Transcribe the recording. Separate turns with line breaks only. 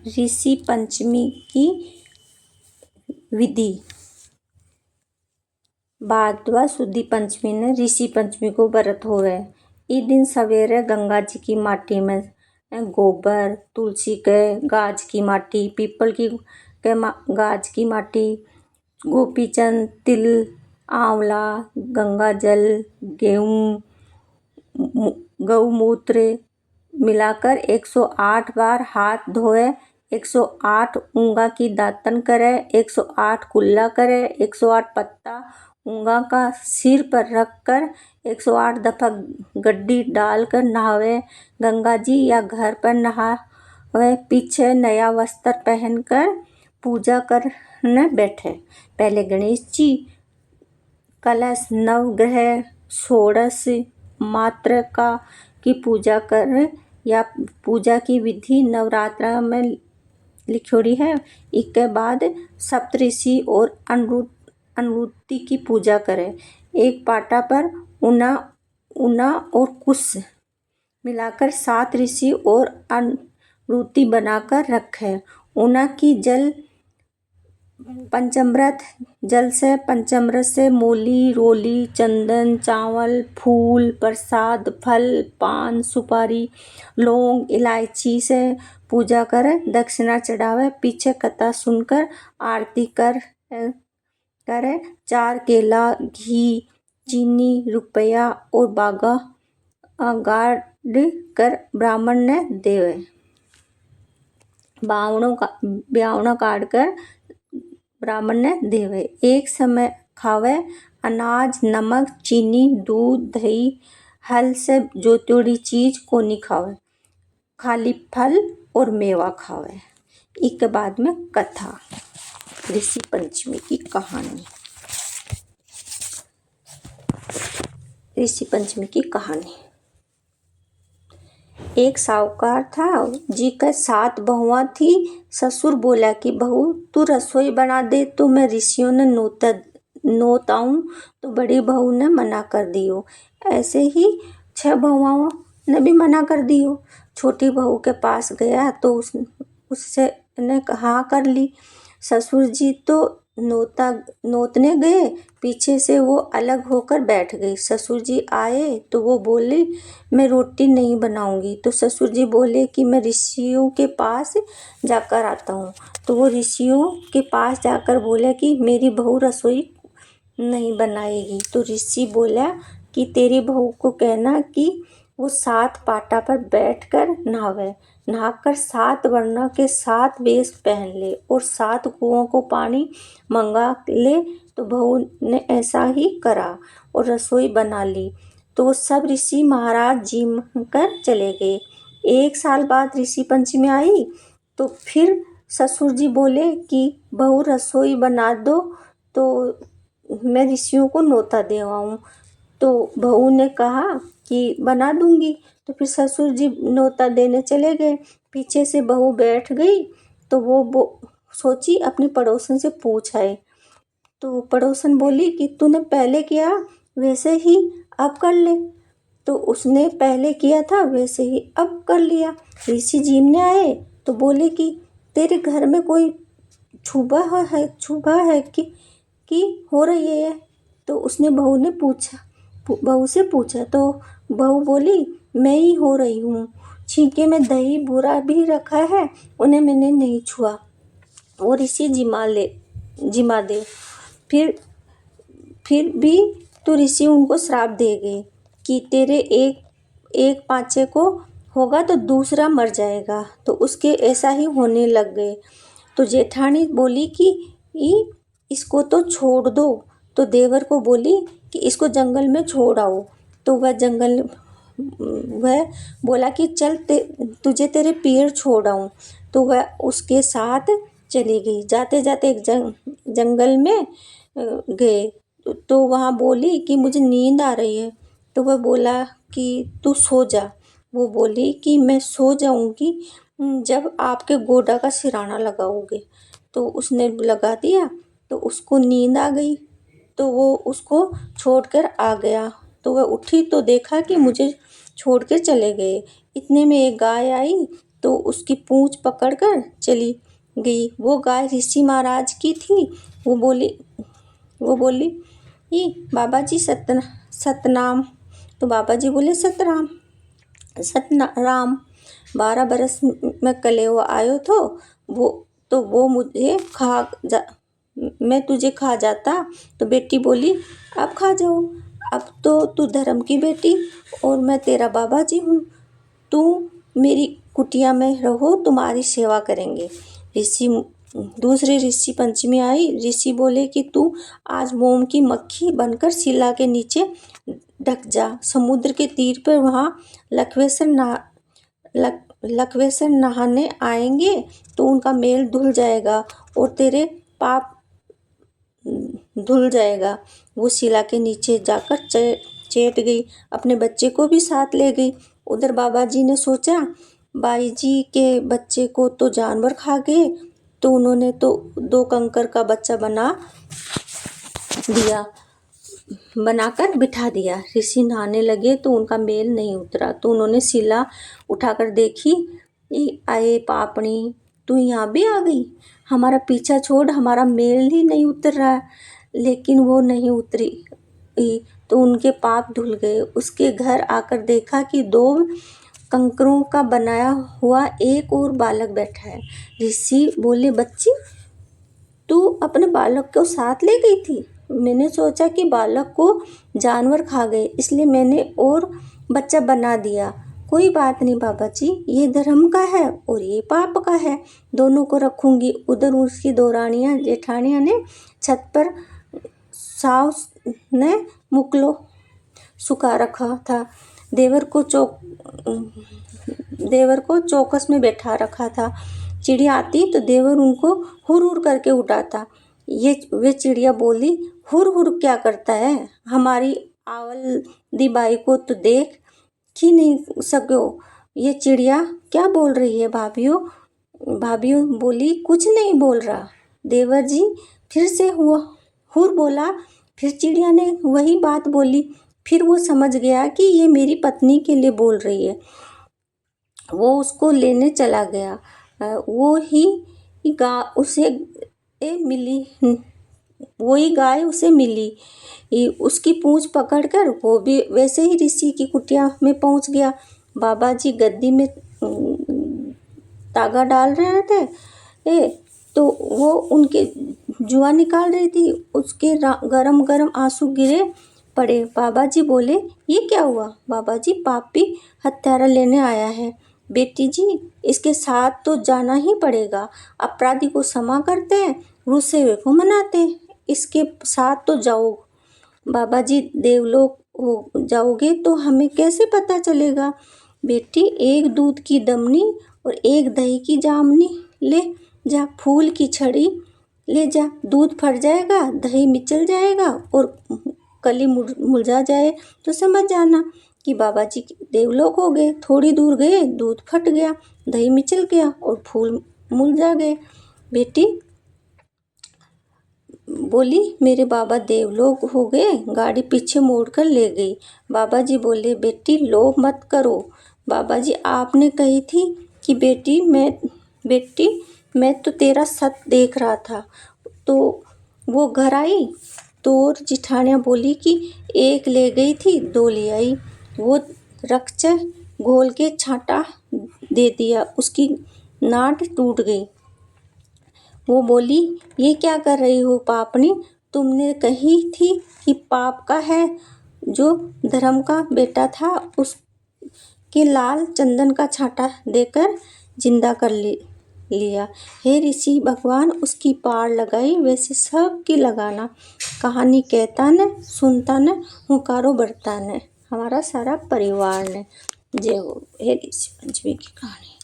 ऋषि पंचमी की विधि। भादवा सुदी पंचमी ने ऋषि पंचमी को व्रत होवे। इस दिन सवेरे गंगा जी की माटी में गोबर, तुलसी के गाज की माटी, पीपल की गाज की माटी, गोपीचंद, तिल, आंवला, गंगा जल, गेहूं, गौमूत्र मिलाकर 108 बार हाथ धोए, 108 ऊंगा की दातन करे, 108 कुल्ला करे, 108 पत्ता ऊंगा का सिर पर रखकर 108 दफा गड्डी डालकर नहावे। गंगा जी या घर पर नहावे। पीछे नया वस्त्र पहनकर पूजा करने बैठे। पहले गणेश जी, कलश, नवग्रह, षोडश मातृका की पूजा करें या पूजा की विधि नवरात्र में लिखोड़ी है। इसके बाद सप्तऋषि और अनुरुति की पूजा करें। एक पाटा पर ऊना और कुश मिलाकर 7 ऋषि और अनुरुति बनाकर रखें। ऊना की जल पंचामृत जल से पंचामृत से मूली, रोली, चंदन, चावल, फूल, प्रसाद, फल, पान, सुपारी, लौंग, इलायची से पूजा करें, दक्षिणा चढ़ावे। पीछे कथा सुनकर आरती करे। 4 केला, घी, चीनी, रुपया और बागा गाड़ कर ब्राह्मण ने देवे। ब्यावना काट कर ब्राह्मण ने देवे। एक समय खावे। अनाज, नमक, चीनी, दूध, दही, हल से जोतोड़ी चीज को नहीं खावे। खाली फल और मेवा खावे। इसके बाद में कथा। ऋषि पंचमी की कहानी। ऋषि पंचमी की कहानी। एक साहूकार था, जी का 7 बहुआं थी। ससुर बोला कि बहू तू रसोई बना दे तो मैं ऋषियों ने नोत आऊं, तो बड़ी बहू ने मना कर दियो। ऐसे ही 6 बहुआं ने भी मना कर दियो। छोटी बहू के पास गया तो उससे ने हाँ कर ली। ससुर जी तो नोतने गए, पीछे से वो अलग होकर बैठ गई। ससुर जी आए तो वो बोले मैं रोटी नहीं बनाऊंगी। तो ससुर जी बोले कि मैं ऋषियों के पास जाकर आता हूँ। तो वो ऋषियों के पास जाकर बोले कि मेरी बहू रसोई नहीं बनाएगी। तो ऋषि बोला कि तेरी बहू को कहना कि वो 7 पाटा पर बैठकर नहावे, नहाकर 7 वर्ण के 7 वेश पहन ले और 7 कुओं को पानी मंगा ले। तो बहू ने ऐसा ही करा और रसोई बना ली। तो सब ऋषि महाराज जी कर चले गए। 1 साल बाद ऋषि पंचमी आई तो फिर ससुर जी बोले कि बहू रसोई बना दो तो मैं ऋषियों को न्योता दे आऊं। तो बहू ने कहा कि बना दूंगी। तो फिर ससुर जी न्योता देने चले गए। पीछे से बहू बैठ गई तो वो सोची अपनी पड़ोसन से पूछ आए। तो पड़ोसन बोली कि तूने पहले किया वैसे ही अब कर ले। तो उसने पहले किया था वैसे ही अब कर लिया। ऋषि जी ने आए तो बोले कि तेरे घर में कोई छुबा है कि हो रही है। तो उसने बहू से पूछा तो बहू बोली मैं ही हो रही हूँ। छींके में दही बूरा भी रखा है, उन्हें मैंने नहीं छुआ। वो ऋषि जिमा दे। फिर भी तो ऋषि उनको श्राप दे गए कि तेरे एक पाँचे को होगा तो दूसरा मर जाएगा। तो उसके ऐसा ही होने लग गए। तो जेठानी बोली कि इसको तो छोड़ दो। तो देवर को बोली कि इसको जंगल में छोड़ आओ। तो वह बोला कि चल तुझे तेरे पैर छोड़ आऊं। तो वह उसके साथ चली गई। जाते जाते एक जंगल में गए तो वहाँ बोली कि मुझे नींद आ रही है। तो वह बोला कि तू सो जा। वो बोली कि मैं सो जाऊंगी जब आपके गोडा का सिराना लगाओगे। तो उसने लगा दिया तो उसको नींद आ गई। तो वो उसको छोड़कर आ गया। तो वह उठी तो देखा कि मुझे छोड़ के चले गए। इतने में एक गाय आई तो तो उसकी पूंछ पकड़कर चली गई। वो गाय ऋषि महाराज की थी। वो बोली ही बाबा जी सतनाम। तो बाबा जी बोले सतराम। 12 बरस में कलेवा आयो वो मुझे मैं तुझे खा जाता। तो बेटी बोली अब खा जाओ, अब तो तू धर्म की बेटी और मैं तेरा बाबा जी हूँ। तू मेरी कुटिया में रहो, तुम्हारी सेवा करेंगे। दूसरे ऋषि पंचमी आई। ऋषि बोले कि तू आज मोम की मक्खी बनकर शिला के नीचे ढक जा। समुद्र के तीर पर वहाँ लक्ष्वेश्वर नहाने आएंगे तो उनका मेल धुल जाएगा और तेरे पाप धुल जाएगा। वो शिला के नीचे जाकर चेट गई, अपने बच्चे को भी साथ ले गई। उधर बाबा जी ने सोचा बाई जी के बच्चे को तो जानवर खा गए, तो उन्होंने तो 2 कंकर का बच्चा बनाकर बिठा दिया। ऋषि नहाने लगे तो उनका मेल नहीं उतरा, तो उन्होंने शिला उठाकर देखी। आए पापणी, तू यहाँ भी आ गई? हमारा पीछा छोड़, हमारा मेल ही नहीं उतर रहा। लेकिन वो नहीं उतरी तो उनके पाप धुल गए। उसके घर आकर देखा कि 2 कंकरों का बनाया हुआ एक और बालक बैठा है। ऋषि बोले बच्ची, तू अपने बालक को साथ ले गई थी? मैंने सोचा कि बालक को जानवर खा गए, इसलिए मैंने और बच्चा बना दिया। कोई बात नहीं बाबा जी, ये धर्म का है और ये पाप का है, दोनों को रखूंगी। उधर उसकी 2 रानियां जेठानियां ने छत पर सास ने मुकलो सुखा रखा था। देवर को चौकस में बैठा रखा था। चिड़िया आती तो देवर उनको हुर हुर करके उठाता। वे चिड़िया बोली, हुर हुर क्या करता है? हमारी आवल दी बाई को तो देख ही नहीं सको। ये चिड़िया क्या बोल रही है? भाभीओ बोली, कुछ नहीं बोल रहा। देवर जी फिर से हुर बोला। फिर चिड़िया ने वही बात बोली। फिर वो समझ गया कि ये मेरी पत्नी के लिए बोल रही है। वो उसको लेने चला गया। वही गाय उसे मिली। उसकी पूंछ पकड़कर वो भी वैसे ही ऋषि की कुटिया में पहुंच गया। बाबा जी गद्दी में तागा डाल रहे थे तो वो उनके जुआ निकाल रही थी। उसके गरम गरम आंसू गिरे पड़े। बाबा जी बोले, ये क्या हुआ? बाबा जी, पापी हत्यारा लेने आया है। बेटी जी, इसके साथ तो जाना ही पड़ेगा। अपराधी को क्षमा करते हैं, रुसे हुए को मनाते हैं। इसके साथ तो जाओ। बाबा जी, देवलोक हो जाओगे तो हमें कैसे पता चलेगा? बेटी, एक दूध की दमनी और एक दही की जामनी ले जा। फूल की छड़ी ले जा। दूध फट जाएगा, दही मिचल जाएगा और कली मुरझा जाए तो समझ जाना कि बाबा जी देवलोक हो गए। थोड़ी दूर गए, दूध फट गया, दही मिचल गया और फूल मुरझा गए। बेटी बोली, मेरे बाबा देवलोक हो गए। गाड़ी पीछे मोड़कर ले गई। बाबा जी बोले, बेटी लोभ मत करो। बाबा जी, आपने कही थी कि बेटी मैं तो तेरा सत देख रहा था। तो वो घर आई तो और जिठानियाँ बोली कि एक ले गई थी, 2 ले आई। वो रक्च घोल के छांटा दे दिया, उसकी नाट टूट गई। वो बोली, ये क्या कर रही हो पापनी? तुमने कही थी कि पाप का है। जो धर्म का बेटा था उसके लाल चंदन का छांटा देकर जिंदा कर लिया। हे ऋषि भगवान, उसकी पार लगाई, वैसे सब की लगाना। कहानी कहता न, सुनता न, हुंकारो बढ़ता न, हमारा सारा परिवार ने। जय हो। हे ऋषि पंचमी की कहानी।